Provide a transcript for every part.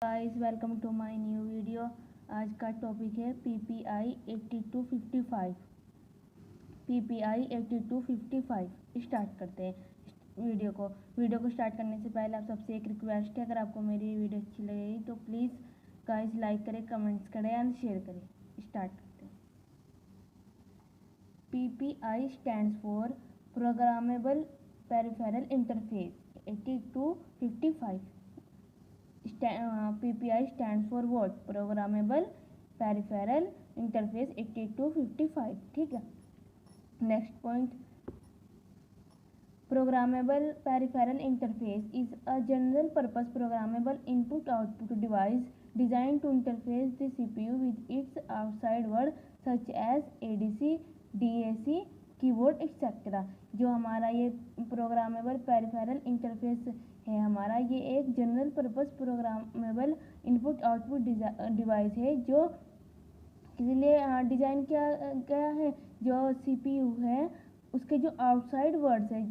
Guys welcome to my new video. आज का topic है PPI 8255। PPI 8255 स्टार्ट करते हैं वीडियो को स्टार्ट करने से पहले आप सबसे एक रिक्वेस्ट है, अगर आपको मेरी वीडियो अच्छी लगेगी तो प्लीज़ गाइस लाइक करें, कमेंट्स करें एंड शेयर करें। स्टार्ट करते हैं। PPI stands for programmable peripheral interface 8255। PPI stands for what? Programmable Peripheral Interface 8255। ठीक है। Next point, Programmable Peripheral Interface is a general purpose programmable input output device designed to interface the CPU with its outside world such as ADC, DAC, keyboard etcetera. जो हमारा ये programmable peripheral interface है हमारा, ये एक general purpose programmable input output device है जो किसी लिए डिज़ाइन किया गया है। जो CPU है उसके जो आउटसाइड वर्ड्स है,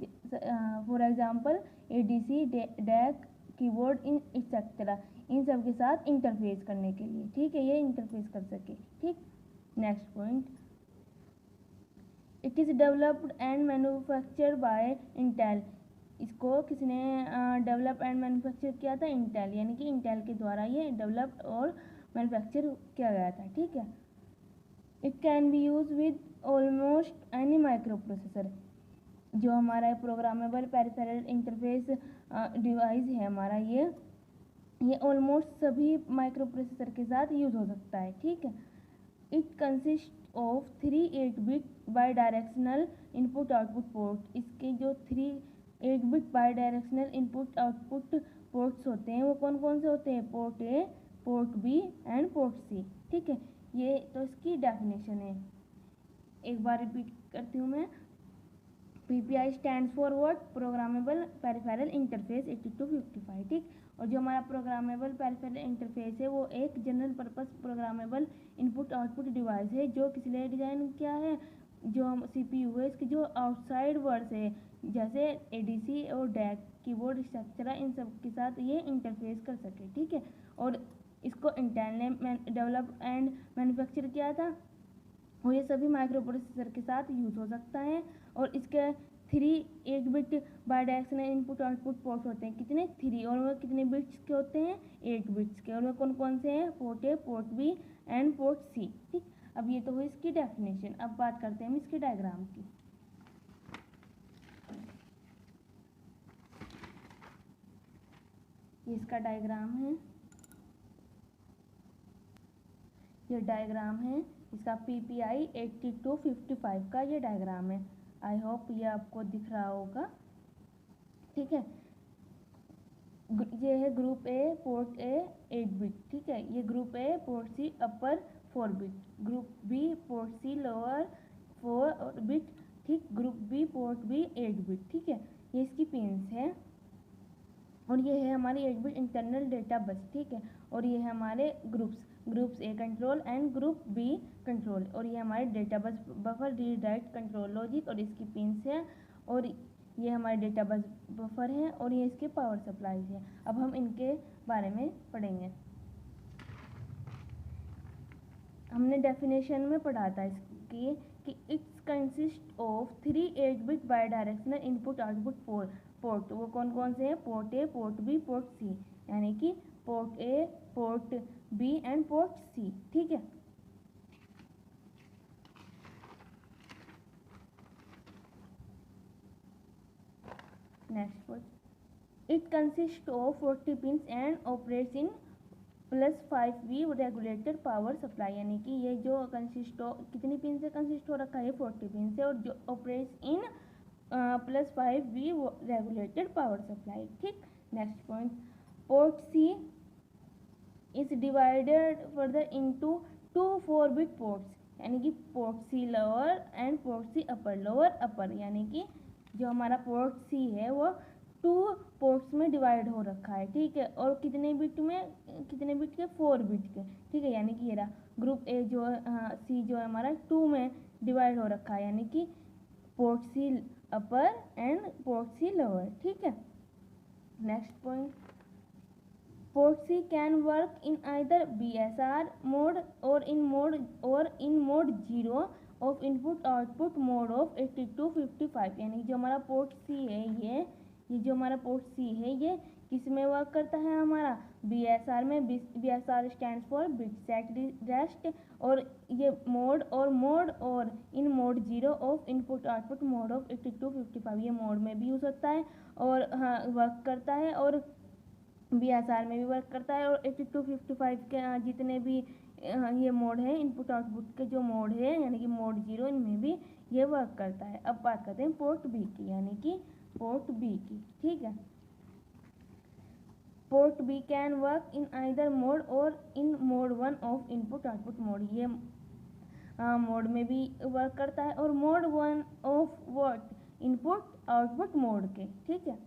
for example ADC, DAC, keyboard इन एक्सेट्रा, इन सब के साथ इंटरफेस करने के लिए, ठीक है, ये इंटरफेस कर सके। ठीक। Next point, it is developed and manufacture by Intel. इसको किसने डेवलप एंड मैन्युफैक्चर किया था? इंटेल, यानी कि इंटेल के द्वारा ये डेवलप्ड और मैन्युफैक्चर किया गया था। ठीक है। It can be use with almost any micro processor. जो हमारा प्रोग्रामेबल पेरिफेरल इंटरफेस डिवाइस है हमारा, ये ऑलमोस्ट सभी माइक्रो प्रोसेसर के साथ यूज हो सकता है। ठीक है। It consist of 3 eight bit bidirectional input output port. इसके जो 3 eight bit bidirectional input output ports होते हैं वो कौन कौन से होते हैं? Port A, port B and port C. ठीक है। ये तो इसकी डेफिनेशन है। एक बार रिपीट करती हूँ मैं। PPI stands for what? Programmable peripheral interface 8255। ठीक। और जो हमारा प्रोग्रामेबल पेरिफेरल इंटरफेस है वो एक general purpose programmable input output device है जो किस लिए डिज़ाइन किया है? जो हम CPU है इसके जो आउटसाइड वर्ड्स है जैसे ADC और DAC, कीबोर्ड एक्सेट्रा, इन सब के साथ ये इंटरफेस कर सके। ठीक है। और इसको इंटेल ने डेवलप एंड मैन्युफैक्चर किया था और ये सभी माइक्रो प्रोसेसर के साथ यूज हो सकता है। और इसके 3 8-बिट बायडायरेक्शनल इनपुट आउटपुट पोर्ट होते हैं। कितने? 3। और वो कितने बिट्स के होते हैं? 8 बिट्स के। और वो कौन कौन से हैं? Port A, port B and port C. ठीक। अब ये तो हुई इसकी डेफिनेशन। अब बात करते हैं हम इसके डायग्राम की। ये इसका डायग्राम है, ये डायग्राम है इसका PPI 8255 का ये डायग्राम है। आई होप ये आपको दिख रहा होगा। ठीक है। ये है ग्रुप ए, पोर्ट ए 8-बिट। ठीक है। ये group A, port C upper four bit, group B, port C lower four bit. ठीक। Group B, port B eight bit. ठीक है। ये इसकी पिन्स है और ये है हमारी 8-बिट इंटरनल डेटा बस। ठीक है। और ये है हमारे groups A control and group B control. और ये हमारे data bus buffer, read write control logic और इसकी पिन्स है। और ये हमारे डेटा बस बफर है और ये इसके पावर सप्लाई है। अब हम इनके बारे में पढ़ेंगे। हमने डेफिनेशन में पढ़ा था इसकी कि it's consist of 3 eight bit bidirectional input output port. वो कौन कौन से हैं? Port A, port B, port C, यानी कि port A, port B and port C. ठीक है। Next point, it consist of 40 pins and operates in +5V regulated power supply, यानी कि ये जो कंसिस्ट हो कितनी पिन से कंसिस्ट हो रखा है? 40 पिन से। और जो operates in +5V regulated power supply. ठीक। Next point, port C is divided further into 2 four bit ports, यानी कि port C lower and port C upper, lower upper, यानी कि जो हमारा पोर्ट सी है वो 2 पोर्ट्स में डिवाइड हो रखा है। ठीक है। और कितने बिट में? कितने बिट के? 4 बिट के। ठीक है। यानी कि ये रहा ग्रुप ए जो सी जो है हमारा 2 में डिवाइड हो रखा है, यानी कि port C upper and port C lower. ठीक है। Next point, Port C can work in either BSR mode or in mode 0 of input output mode of 8255। यानी जो हमारा पोर्ट C है ये जो हमारा पोर्ट C है ये किस में वर्क करता है हमारा BSR में। BSR stand for bit set reset. और ये मोड और in mode 0 of input output mode of 8255 ये मोड में भी यूज़ होता है और हाँ वर्क करता है और BSR में भी वर्क करता है। और 8255 के जितने भी ये मोड है इनपुट आउटपुट के जो मोड है यानी कि मोड 0 इनमें भी ये वर्क करता है। अब बात करते हैं पोर्ट बी की यानी कि पोर्ट बी की। ठीक है, port B can work in either mode और in mode 1 of input output mode. ये मोड में भी वर्क करता है और mode 1 of what input output mode के। ठीक है,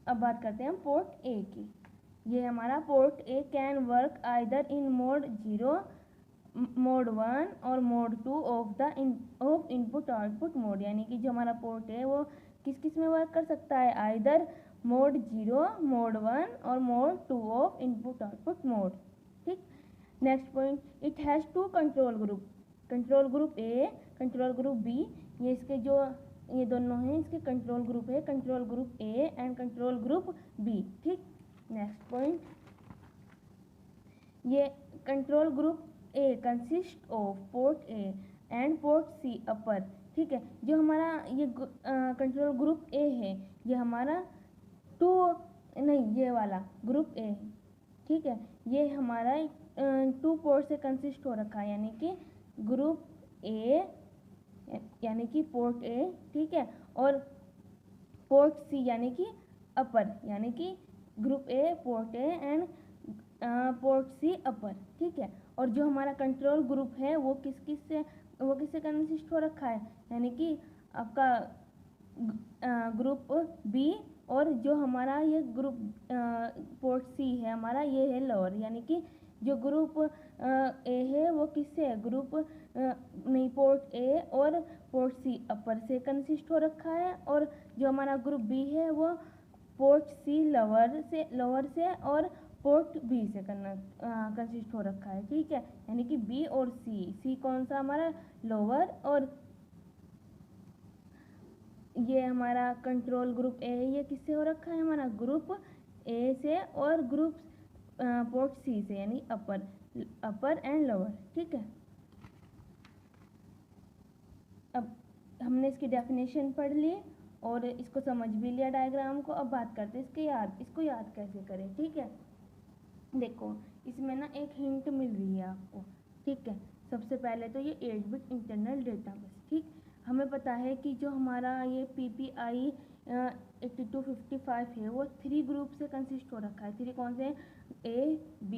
अब बात करते हैं हम पोर्ट ए की। ये हमारा port A can work either in mode 0 mode 1 और mode 2 of input output mode. यानी कि जो हमारा पोर्ट है वो किस किस में वर्क कर सकता है आइदर मोड 0 मोड 1 और mode 2 of input output mode. ठीक, next point, it has two control group A control group B. ये इसके जो ये दोनों हैं इसके कंट्रोल ग्रुप है, control group A and control group B. ठीक, नेक्स्ट पॉइंट, ये control group A consist of port A and port C upper. ठीक है, जो हमारा ये कंट्रोल ग्रुप ए है ये हमारा ये वाला ग्रुप ए है। ठीक है, ये हमारा 2 पोर्ट से कंसिस्ट हो रखा है यानी कि ग्रुप ए यानी कि पोर्ट ए। ठीक है, और पोर्ट सी यानी कि अपर यानी कि group A port A and port C upper. ठीक है, और जो हमारा कंट्रोल ग्रुप है वो किससे कंसिस्ट हो रखा है यानी कि आपका ग्रुप बी और जो हमारा ये ग्रुप पोर्ट सी है हमारा ये है लोअर। यानी कि जो ग्रुप ए है वो किससे है ग्रुप पोर्ट ए और पोर्ट सी अपर से कंसिस्ट हो रखा है और जो हमारा ग्रुप बी है वो पोर्ट सी लोअर से और पोर्ट बी से कंसिस्ट हो रखा है। ठीक है, यानी कि बी और सी कौन सा हमारा लोअर और ये हमारा कंट्रोल ग्रुप ए ये किससे हो रखा है हमारा ग्रुप ए से और ग्रुप पोर्ट सी से यानी अपर एंड लोअर। ठीक है, अब हमने इसकी डेफिनेशन पढ़ ली और इसको समझ भी लिया डायग्राम को। अब बात करते हैं इसको याद कैसे करें। ठीक है, देखो इसमें ना एक हिंट मिल रही है आपको। ठीक है, सबसे पहले तो ये 8 बिट इंटरनल डेटा बस। ठीक, हमें पता है कि जो हमारा ये PPI 8255 है वो 3 ग्रुप से कंसिस्ट हो रखा है। 3 कौन से A, B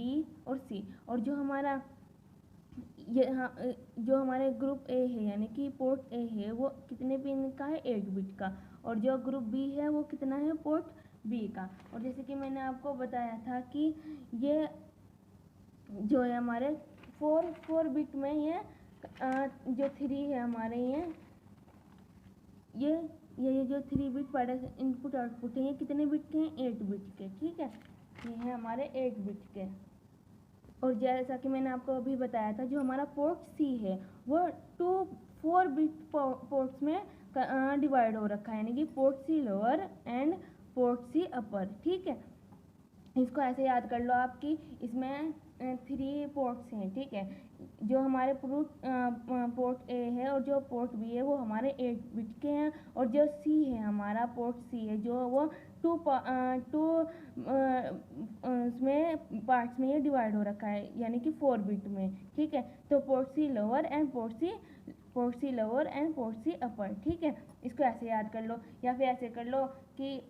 और C। और जो हमारा जो हमारे ग्रुप ए है यानी कि पोर्ट ए है वो कितने पिन का है 8 बिट का और जो ग्रुप बी है वो कितना है पोर्ट बी का। और जैसे कि मैंने आपको बताया था कि ये जो है हमारे 4 बिट में ये जो 3 है हमारे ये जो 3 बिट पड़े इनपुट आउटपुट है ये कितने बिट के हैं 8 बिट के। ठीक है, ये है हमारे 8 बिट के। और जैसा कि मैंने आपको अभी बताया था जो हमारा पोर्ट सी है वो 4 बिट पोर्ट्स में डिवाइड हो रखा है यानी कि port C lower and port C upper. ठीक है, इसको ऐसे याद कर लो आप कि इसमें 3 पोर्ट्स हैं। ठीक है, जो हमारे पोर्ट ए है और जो पोर्ट बी है वो हमारे 8 बिट के हैं और जो सी है हमारा पोर्ट सी है जो वो 2 उसमें पार्ट्स में ये डिवाइड हो रखा है यानी कि 4 बिट में। ठीक है, तो port C lower and port C lower and port C upper. ठीक है, इसको ऐसे याद कर लो या फिर ऐसे कर लो कि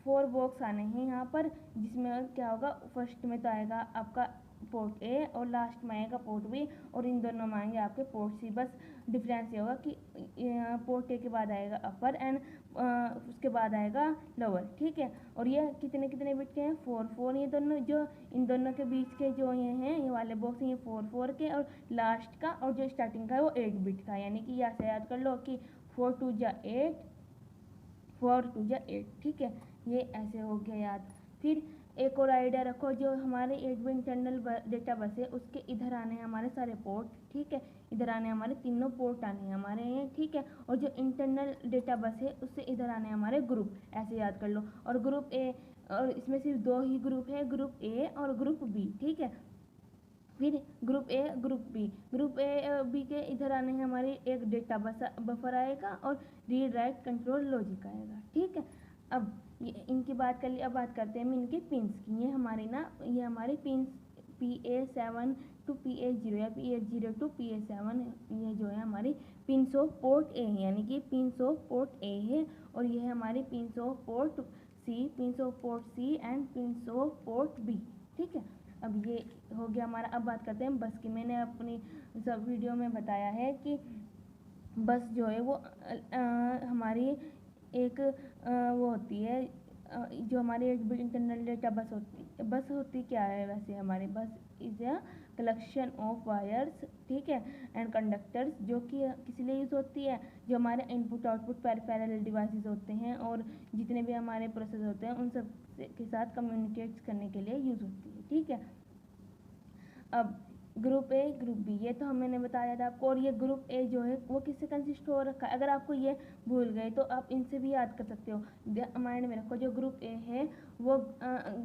4 बॉक्स आने हैं यहाँ पर जिसमें क्या होगा फर्स्ट में तो आएगा आपका पोर्ट ए और लास्ट में आएगा पोर्ट बी और इन दोनों में आएंगे आपके पोर्ट सी। बस डिफरेंस ये होगा कि पोर्ट ए के बाद आएगा अपर एंड उसके बाद आएगा लोअर। ठीक है, और ये कितने बिट के हैं 4 ये दोनों जो इन दोनों के बीच के जो ये हैं ये वाले बॉक्स हैं ये 4 के और लास्ट का और जो स्टार्टिंग का है वो 8 बिट का। यानी कि ऐसे याद कर लो कि 4 2 जा 8 4 2 जा 8। ठीक है, ये ऐसे हो गया याद। फिर एक और आइडिया रखो, जो हमारे 8 बिट इंटरनल डेटा बस है उसके इधर आने हैं हमारे सारे पोर्ट, ठीक है, इधर आने हमारे तीनों पोर्ट आने हैं हमारे हैं, ठीक है, और जो इंटरनल डेटा बस है उससे इधर आने हमारे ग्रुप, ऐसे याद कर लो। और ग्रुप ए, और इसमें सिर्फ 2 ही ग्रुप है, ग्रुप ए और ग्रुप बी, ठीक है। फिर group A group A B के इधर आने हैं हमारी एक डेटा बफर आएगा और रीड राइट कंट्रोल लॉजिक आएगा, ठीक है। अब ये इनकी बात कर ली, अब बात करते हैं हम इनके पिंस की। ये हमारी पिंस PA7 टू PA0 या PA0 टू PA7, ये जो है हमारी पिंस ऑफ पोर्ट ए है, यानी कि पिंस ऑफ पोर्ट ए है। और ये है हमारी pins of port C and pins of port B, ठीक है। अब ये हो गया हमारा। अब बात करते हैं बस की। मैंने अपनी सब वीडियो में बताया है कि बस जो है वो हमारी एक वो होती है, जो हमारी एक इंटरनल डेटा बस होती क्या है वैसे, हमारी बस is a collection of wires, ठीक है, एंड कंडक्टर्स, जो कि किस लिए यूज़ होती है, जो हमारे इनपुट आउटपुट पेरिफेरल डिवाइसेस होते हैं और जितने भी हमारे प्रोसेस होते हैं उन सब के साथ कम्युनिकेट करने के लिए यूज़ होती है, ठीक है। अब ग्रुप ए ग्रुप बी, ये तो मैंने बताया था आपको। और ये ग्रुप ए जो है वो किससे कंसिस्ट हो रखा है, अगर आपको ये भूल गए तो आप इनसे भी याद कर सकते हो। माइंड में रखो, जो ग्रुप ए है वो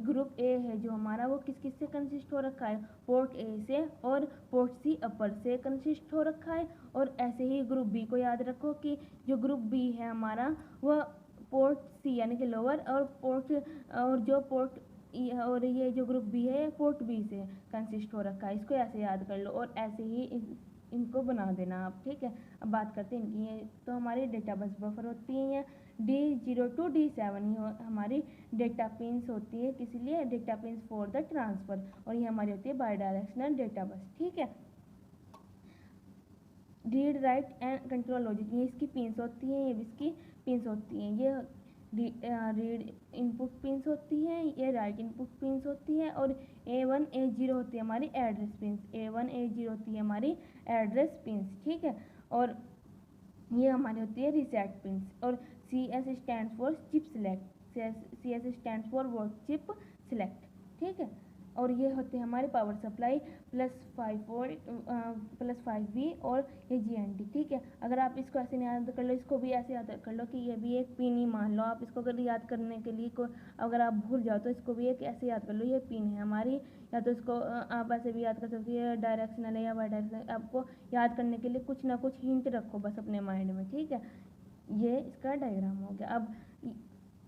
ग्रुप ए है जो हमारा, वो किस किस से कंसिस्ट हो रखा है, पोर्ट ए से और पोर्ट सी अपर से कंसिस्ट हो रखा है। और ऐसे ही ग्रुप बी को याद रखो कि जो ग्रुप बी है हमारा वो पोर्ट सी यानी कि लोअर और जो पोर्ट और ये जो ग्रुप बी है पोर्ट बी से कंसिस्ट हो रखा है। इसको ऐसे याद कर लो और ऐसे ही इनको बना देना आप, ठीक है। अब बात करते हैं इनकी। ये तो हमारी डेटा बस बफर होती है, D0 टू D7 ही हमारी डेटा पिंस होती है, किस लिए, data pins for the transfer. और ये हमारी होती है बाई डायरेक्शनल डेटा बस, ठीक है। Read write and control logic, ये इसकी पिंस होती हैं, ये भी इसकी पिंस होती हैं। ये रीड इनपुट पिंस होती हैं, ये राइट इनपुट पिंस होती है। और A1 A0 होती है हमारी एड्रेस पिंस, A1 A0 होती है हमारी एड्रेस पिंस, ठीक है। और ये हमारी होती है रीसेट पिंस। और CS stands for chip select, CS stands for word chip select, ठीक है। और ये होते हैं हमारे पावर सप्लाई +5V और ये GND, ठीक है। अगर आप इसको ऐसे नहीं याद कर लो, इसको भी ऐसे याद कर लो कि ये भी एक पिन ही मान लो आप इसको। अगर याद करने के लिए अगर आप भूल जाओ तो इसको भी एक ऐसे याद कर लो, ये पिन है हमारी। या तो इसको आप ऐसे भी याद कर सकते हो, ये डायरेक्शनल है या वाई डायरेक्शनल। आपको याद करने के लिए कुछ ना कुछ हिंट रखो बस अपने माइंड में, ठीक है। ये इसका डायग्राम हो गया। अब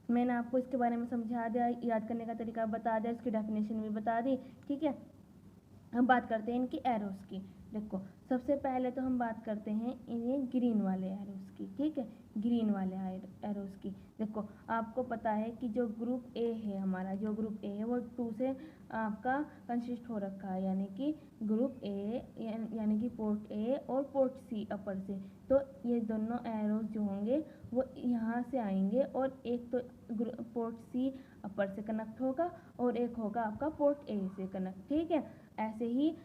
मैंने आपको इसके बारे में समझा दिया, याद करने का तरीका बता दिया, इसकी डेफिनेशन भी बता दी, ठीक है। अब बात करते हैं इनकी एरोस की। देखो सबसे पहले तो हम बात करते हैं इन्हें ग्रीन वाले एरोस की, ठीक है, ग्रीन वाले एरोस की। देखो आपको पता है कि जो ग्रुप ए है हमारा, जो ग्रुप ए है वो 2 से आपका कंसिस्ट हो रखा है, यानी कि ग्रुप ए यानी कि पोर्ट ए और पोर्ट सी अपर से। तो ये दोनों एरोस जो होंगे वो यहाँ से आएंगे और एक तो पोर्ट सी अपर से कनेक्ट होगा और एक होगा आपका पोर्ट ए से कनेक्ट, ठीक है। ऐसे ही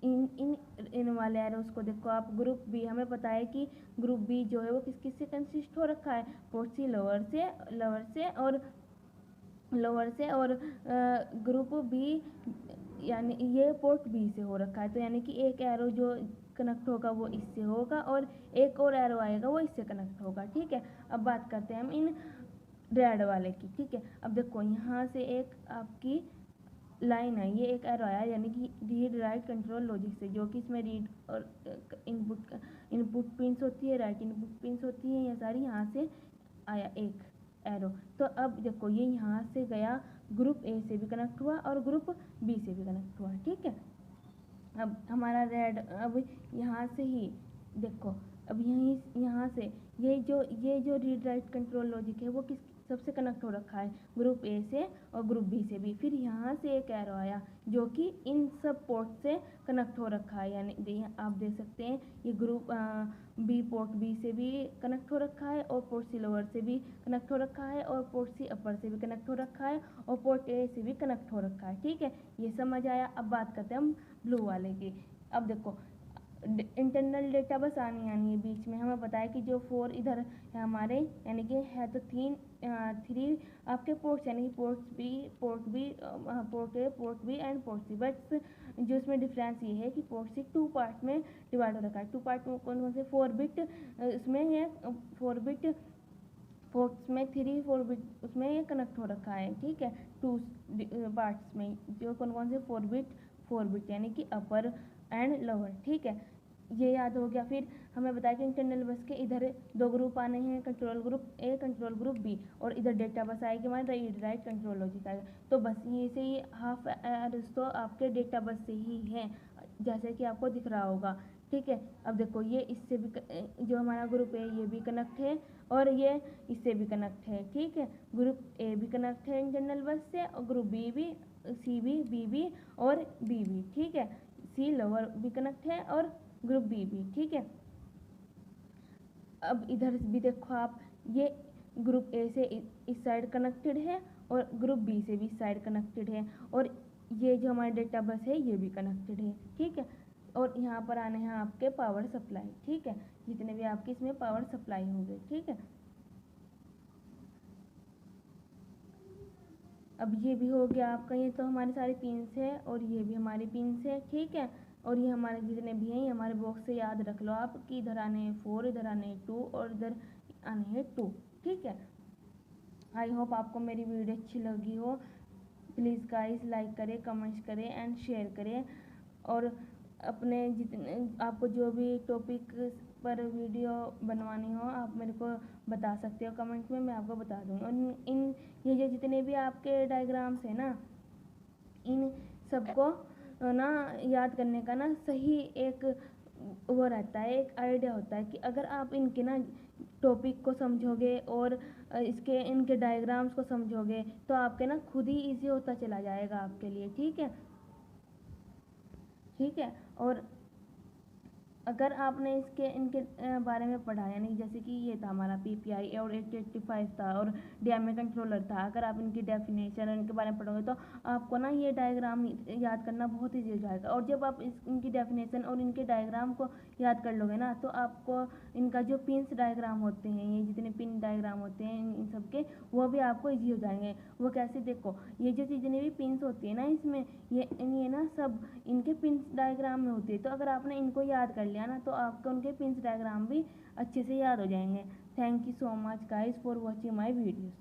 इन वाले एरोस को देखो आप। ग्रुप बी, हमें पता है कि ग्रुप बी जो है वो किस किस से कंसिस्ट हो रखा है, पोर्ट सी लोअर से और ग्रुप बी यानी ये पोर्ट बी से हो रखा है। तो यानी कि एक एरो जो कनेक्ट होगा वो इससे होगा और एक और एरो आएगा वो इससे कनेक्ट होगा, ठीक है। अब बात करते हैं हम इन रेड वाले की, ठीक है। अब देखो यहाँ से एक आपकी लाइन है, ये एक एरो आया, यानी कि रीड राइट कंट्रोल लॉजिक से, जो कि इसमें रीड और इनपुट पिंस होती है, राइट इनपुट पिंस होती है, ये सारी यहाँ से आया एक एरो। तो अब देखो ये यहाँ से गया, ग्रुप ए से भी कनेक्ट हुआ और ग्रुप बी से भी कनेक्ट हुआ, ठीक है। अब हमारा रेड, अब यहाँ से ही देखो, अब यहाँ से ये जो रीड राइट कंट्रोल लॉजिक है वो किस सबसे कनेक्ट हो रखा है, ग्रुप ए से और ग्रुप बी से भी। फिर यहाँ से एक एरो आया जो कि इन सब पोर्ट से कनेक्ट हो रखा है, यानी आप देख सकते हैं ये ग्रुप बी पोर्ट बी से भी कनेक्ट हो रखा है और पोर्ट सी लोअर से भी कनेक्ट हो रखा है और पोर्ट सी अपर से भी कनेक्ट हो रखा है और पोर्ट ए से भी कनेक्ट हो रखा है, ठीक है। ये समझ आया। अब बात करते हैं हम ब्लू वाले की। अब देखो इंटरनल डेटा बस आनी है बीच में। हमें पता है कि जो 4 इधर है हमारे, यानी कि है तो 3 आपके पोर्ट्स, यानी कि port A, port B and port C. But जो इसमें डिफरेंस ये है कि पोर्ट सी 2 पार्ट में डिवाइड हो रखा है। 2 पार्ट में कौन कौन से? 4 बिट इसमें ये 4 बिट पोर्ट्स में, 4 बिट उसमें ये कनेक्ट हो रखा है, ठीक है। 2 पार्ट्स में जो कौन कौन से? 4 बिट यानी कि अपर एंड लोअर, ठीक है। ये याद हो गया। फिर हमें बताया कि इंटरनल बस के इधर 2 ग्रुप आने हैं, control group A, control group B, और इधर डेटा बस आएगी हमारे रीड राइट कंट्रोल लॉजिक आएगा। तो बस ये से ही हाफ एरर्स तो आपके डेटा बस से ही है, जैसे कि आपको दिख रहा होगा, ठीक है। अब देखो ये इससे भी जो हमारा ग्रुप है ये भी कनेक्ट है, और ये इससे भी कनेक्ट है, ठीक है। ग्रुप ए भी कनेक्ट है इंटरनल बस से, और ग्रुप बी भी, सी भी, बी भी और बी भी, ठीक है। सी लोअर भी कनेक्ट है और ग्रुप बी भी, ठीक है। अब इधर भी देखो आप, ये ग्रुप ए से इस साइड कनेक्टेड है और ग्रुप बी से भी इस साइड कनेक्टेड है, और ये जो हमारा डेटा बस है ये भी कनेक्टेड है, ठीक है। और यहाँ पर आने हैं आपके पावर सप्लाई, ठीक है, जितने भी आपके इसमें पावर सप्लाई होंगे, ठीक है। अब ये भी हो गया आपका, ये तो हमारी सारी पिन्स है और ये भी हमारी पिन्स है, ठीक है। और ये हमारे जितने भी हैं ये हमारे बॉक्स से याद रख लो आप कि इधर आने हैं 4, इधर आने हैं 2 और इधर आने हैं 2, ठीक है। आई होप आपको मेरी वीडियो अच्छी लगी हो। प्लीज़ गाइस लाइक करें, कमेंट्स करें एंड शेयर करें, और अपने जितने आपको जो भी टॉपिक पर वीडियो बनवानी हो आप मेरे को बता सकते हो कमेंट में, मैं आपको बता दूँगी। और इन ये जो जितने भी आपके डायग्राम्स हैं ना, इन सबको ना याद करने का ना सही एक वो रहता है, एक आइडिया होता है कि अगर आप इनके ना टॉपिक को समझोगे और इसके इनके डायग्राम्स को समझोगे तो आपके ना खुद ही इजी होता चला जाएगा आपके लिए, ठीक है, ठीक है। और अगर आपने इसके इनके बारे में पढ़ा, यानी जैसे कि ये था हमारा PPI और 885 था और DMA कंट्रोलर था, अगर आप इनकी डेफिनेशन और इनके बारे में पढ़ोगे तो आपको ना ये डायग्राम याद करना बहुत ईजी हो जाएगा। और जब आप इनकी डेफिनेशन और इनके डायग्राम को याद कर लोगे ना तो आपको इनका जो पिन्स डायग्राम होते हैं, ये जितने पिन डायग्राम होते हैं इन सब के, वो भी आपको ईजी हो जाएंगे। वो कैसे? देखो ये जो जितनी भी पिन्स होती है ना इसमें, ये ना सब इनके पिन्स डायग्राम में होती है, तो अगर आपने इनको याद कर लिया ना तो आपको उनके पिन्स डायग्राम भी अच्छे से याद हो जाएंगे। Thank you so much guys for watching my videos.